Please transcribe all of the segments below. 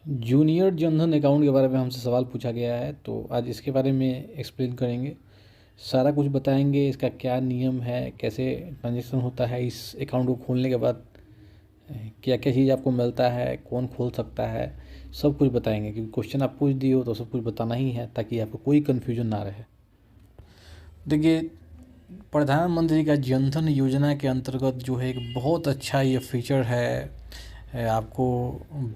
Junior Jandhan account के बारे में हमसे सवाल पूछा गया है, तो आज इसके बारे में एक्सप्लेन करेंगे। सारा कुछ बताएंगे, इसका क्या नियम है, कैसे ट्रांजेक्शन होता है, इस अकाउंट को खोलने के बाद क्या क्या चीज़ आपको मिलता है, कौन खोल सकता है, सब कुछ बताएंगे। क्योंकि क्वेश्चन आप पूछ दिए हो तो सब कुछ बताना ही है, ताकि आपको कोई कन्फ्यूजन ना रहे। देखिए, प्रधानमंत्री का जनधन योजना के अंतर्गत जो है एक बहुत अच्छा ये फीचर है, आपको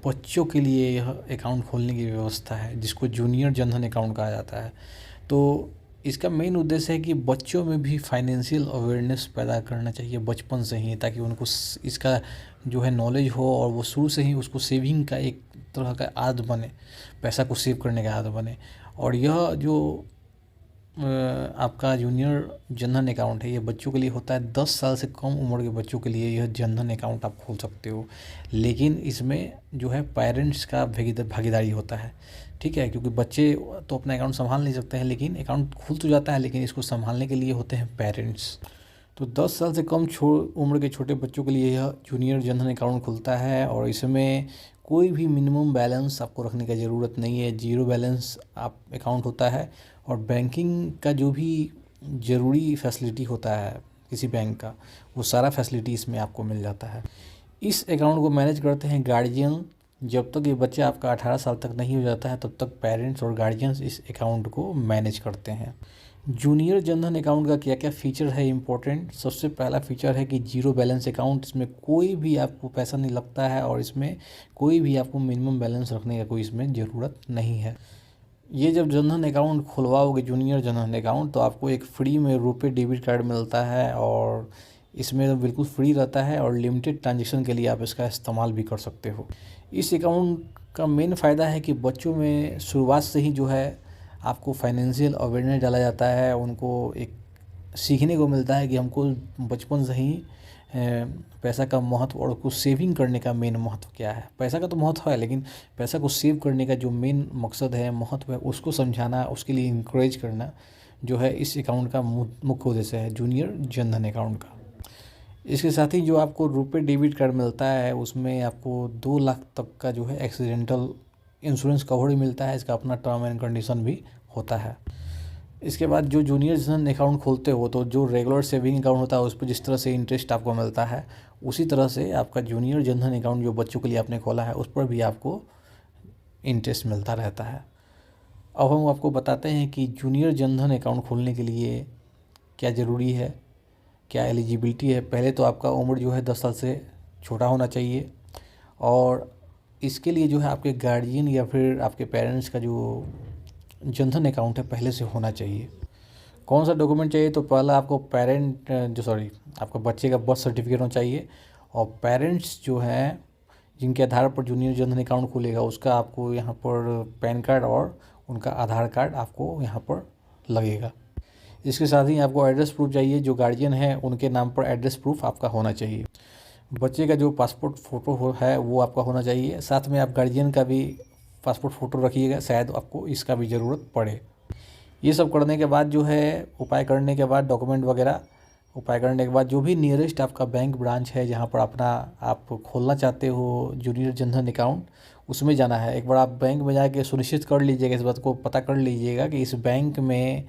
बच्चों के लिए यह अकाउंट खोलने की व्यवस्था है, जिसको जूनियर जनधन अकाउंट कहा जाता है। तो इसका मेन उद्देश्य है कि बच्चों में भी फाइनेंशियल अवेयरनेस पैदा करना चाहिए बचपन से ही, ताकि उनको इसका जो है नॉलेज हो और वो शुरू से ही उसको सेविंग का एक तरह का आदत बने, पैसा को सेव करने का आदत बने। और यह जो आपका जूनियर जनधन अकाउंट है, ये बच्चों के लिए होता है। 10 साल से कम उम्र के बच्चों के लिए यह जनधन अकाउंट आप खोल सकते हो, लेकिन इसमें जो है पेरेंट्स का भागीदारी होता है, ठीक है। क्योंकि बच्चे तो अपना अकाउंट संभाल नहीं सकते हैं, लेकिन अकाउंट खुल तो जाता है, लेकिन इसको संभालने के लिए होते हैं पेरेंट्स। तो 10 साल से कम उम्र के छोटे बच्चों के लिए यह जूनियर जनधन अकाउंट खुलता है, और इसमें कोई भी मिनिमम बैलेंस आपको रखने की ज़रूरत नहीं है। जीरो बैलेंस आप अकाउंट होता है, और बैंकिंग का जो भी ज़रूरी फैसिलिटी होता है किसी बैंक का, वो सारा फैसिलिटी इसमें आपको मिल जाता है। इस अकाउंट को मैनेज करते हैं गार्जियन। जब तक ये बच्चा आपका 18 साल तक नहीं हो जाता है, तब तक पेरेंट्स और गार्जियंस इस अकाउंट को मैनेज करते हैं। जूनियर जनधन अकाउंट का क्या क्या फ़ीचर है इम्पोर्टेंट। सबसे पहला फ़ीचर है कि जीरो बैलेंस अकाउंट। इसमें कोई भी आपको पैसा नहीं लगता है, और इसमें कोई भी आपको मिनिमम बैलेंस रखने का कोई इसमें ज़रूरत नहीं है। ये जब जनधन अकाउंट खुलवाओगे जूनियर जनधन अकाउंट, तो आपको एक फ्री में रुपए डेबिट कार्ड मिलता है, और इसमें तो बिल्कुल फ्री रहता है, और लिमिटेड ट्रांजेक्शन के लिए आप इसका इस्तेमाल भी कर सकते हो। इस अकाउंट का मेन फ़ायदा है कि बच्चों में शुरुआत से ही जो है आपको फाइनेंशियल अवेयरनेस डाला जाता है। उनको एक सीखने को मिलता है कि हमको बचपन से ही पैसा का महत्व और कुछ सेविंग करने का मेन महत्व क्या है। पैसा का तो महत्व है, लेकिन पैसा को सेव करने का जो मेन मकसद है, महत्व है, उसको समझाना, उसके लिए इंकरेज करना जो है इस अकाउंट का मुख्य उद्देश्य है, जूनियर जनधन अकाउंट का। इसके साथ ही जो आपको रुपए डेबिट कार्ड मिलता है, उसमें आपको 2 लाख तक का जो है एक्सीडेंटल इंश्योरेंस कवर मिलता है। इसका अपना टर्म एंड कंडीशन भी होता है। इसके बाद जो जूनियर जनधन अकाउंट खोलते हो, तो जो रेगुलर सेविंग अकाउंट होता है उस पर जिस तरह से इंटरेस्ट आपको मिलता है, उसी तरह से आपका जूनियर जनधन अकाउंट जो बच्चों के लिए आपने खोला है, उस पर भी आपको इंटरेस्ट मिलता रहता है। अब हम आपको बताते हैं कि जूनियर जनधन अकाउंट खोलने के लिए क्या ज़रूरी है, क्या एलिजिबिलिटी है। पहले तो आपका उम्र जो है 10 साल से छोटा होना चाहिए, और इसके लिए जो है आपके गार्जियन या फिर आपके पेरेंट्स का जो जनधन अकाउंट है पहले से होना चाहिए। कौन सा डॉक्यूमेंट चाहिए, तो पहला आपको आपका बच्चे का बर्थ सर्टिफिकेट होना चाहिए, और पेरेंट्स जो हैं जिनके आधार पर जूनियर जनधन अकाउंट खुलेगा, उसका आपको यहाँ पर पैन कार्ड और उनका आधार कार्ड आपको यहाँ पर लगेगा। इसके साथ ही आपको एड्रेस प्रूफ चाहिए। जो गार्जियन है उनके नाम पर एड्रेस प्रूफ आपका होना चाहिए। बच्चे का जो पासपोर्ट फ़ोटो है वो आपका होना चाहिए। साथ में आप गार्जियन का भी पासपोर्ट फ़ोटो रखिएगा, शायद आपको इसका भी ज़रूरत पड़े। ये सब करने के बाद जो है उपाय करने के बाद डॉक्यूमेंट वगैरह उपाय करने के बाद जो भी नियरेस्ट आपका बैंक ब्रांच है जहाँ पर आप खोलना चाहते हो जूनियर जनधन अकाउंट, उसमें जाना है। एक बार आप बैंक में जाके सुनिश्चित कर लीजिएगा, इस बात को पता कर लीजिएगा कि इस बैंक में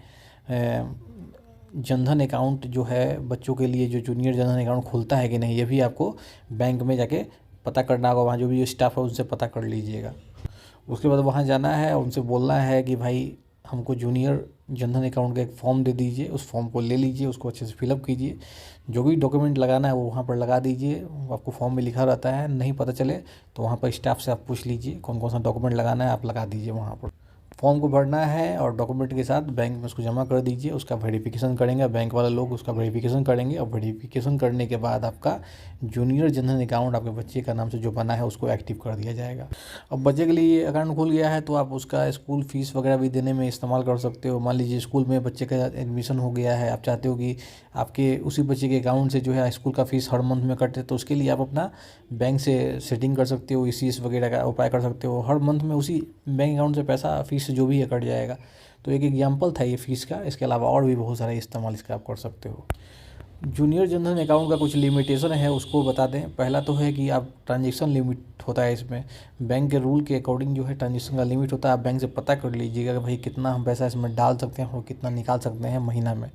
जनधन अकाउंट जो है बच्चों के लिए जो जूनियर जनधन अकाउंट खुलता है कि नहीं, ये भी आपको बैंक में जाके पता करना होगा। वहाँ जो भी स्टाफ है उनसे पता कर लीजिएगा। उसके बाद वहाँ जाना है, उनसे बोलना है कि भाई हमको जूनियर जनधन अकाउंट का एक फॉर्म दे दीजिए। उस फॉर्म को ले लीजिए, उसको अच्छे से फिलअप कीजिए, जो भी डॉक्यूमेंट लगाना है वो वहाँ पर लगा दीजिए। आपको फॉर्म में लिखा रहता है, नहीं पता चले तो वहाँ पर स्टाफ से आप पूछ लीजिए कौन कौन सा डॉक्यूमेंट लगाना है, आप लगा दीजिए। वहाँ पर फॉर्म को भरना है और डॉक्यूमेंट के साथ बैंक में उसको जमा कर दीजिए। उसका वेरिफिकेशन करेंगे, बैंक वाले लोग उसका वेरिफिकेशन करेंगे, और वेरिफिकेशन करने के बाद आपका जूनियर जनधन अकाउंट आपके बच्चे का नाम से जो बना है उसको एक्टिव कर दिया जाएगा। अब बच्चे के लिए अकाउंट खुल गया है तो आप उसका स्कूल फीस वगैरह भी देने में इस्तेमाल कर सकते हो। मान लीजिए स्कूल में बच्चे का एडमिशन हो गया है, आप चाहते हो कि आपके उसी बच्चे के अकाउंट से जो है स्कूल का फ़ीस हर मंथ में कटे, तो उसके लिए आप अपना बैंक से सेटिंग कर सकते हो, ईसीएस वगैरह का उपाय कर सकते हो। हर मंथ में उसी बैंक अकाउंट से पैसा फ़ीस जो भी है कट जाएगा। तो एक एग्जांपल था ये फ़ीस का, इसके अलावा और भी बहुत सारे इस्तेमाल इसका आप कर सकते हो। जूनियर जनधन अकाउंट का कुछ लिमिटेशन है, उसको बता दें। पहला तो है कि आप ट्रांजेक्शन लिमिट होता है इसमें, बैंक के रूल के अकॉर्डिंग जो है ट्रांजेक्शन का लिमिट होता है। आप बैंक से पता कर लीजिएगा कि भाई कितना हम पैसा इसमें डाल सकते हैं और कितना निकाल सकते हैं महीना में,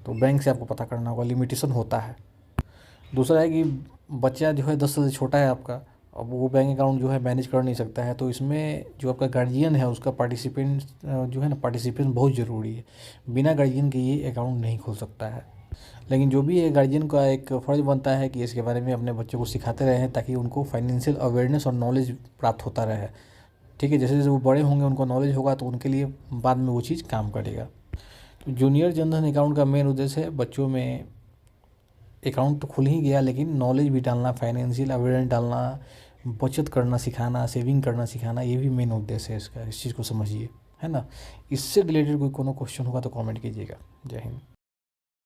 तो बैंक से आपको पता करना होगा, लिमिटेशन होता है। दूसरा है कि बच्चा जो है 10 साल से छोटा है आपका, अब वो बैंक अकाउंट जो है मैनेज कर नहीं सकता है, तो इसमें जो आपका गार्जियन है उसका पार्टिसिपेंट जो है ना, पार्टिसिपेशन बहुत ज़रूरी है। बिना गार्जियन के ये अकाउंट नहीं खुल सकता है। लेकिन जो भी है, गार्जियन का एक फ़र्ज़ बनता है कि इसके बारे में अपने बच्चों को सिखाते रहें, ताकि उनको फाइनेंशियल अवेयरनेस और नॉलेज प्राप्त होता रहे। ठीक है, जैसे जैसे वो बड़े होंगे उनको नॉलेज होगा तो उनके लिए बाद में वो चीज़ काम करेगा। तो जूनियर जनधन अकाउंट का मेन उद्देश्य है बच्चों में अकाउंट तो खुल ही गया, लेकिन नॉलेज भी डालना, फाइनेंशियल अवेयरनेस डालना, बचत करना सिखाना, सेविंग करना सिखाना, ये भी मेन उद्देश्य है इसका। इस चीज़ को समझिए, है ना। इससे रिलेटेड कोई क्वेश्चन होगा तो कमेंट कीजिएगा। जय हिंद।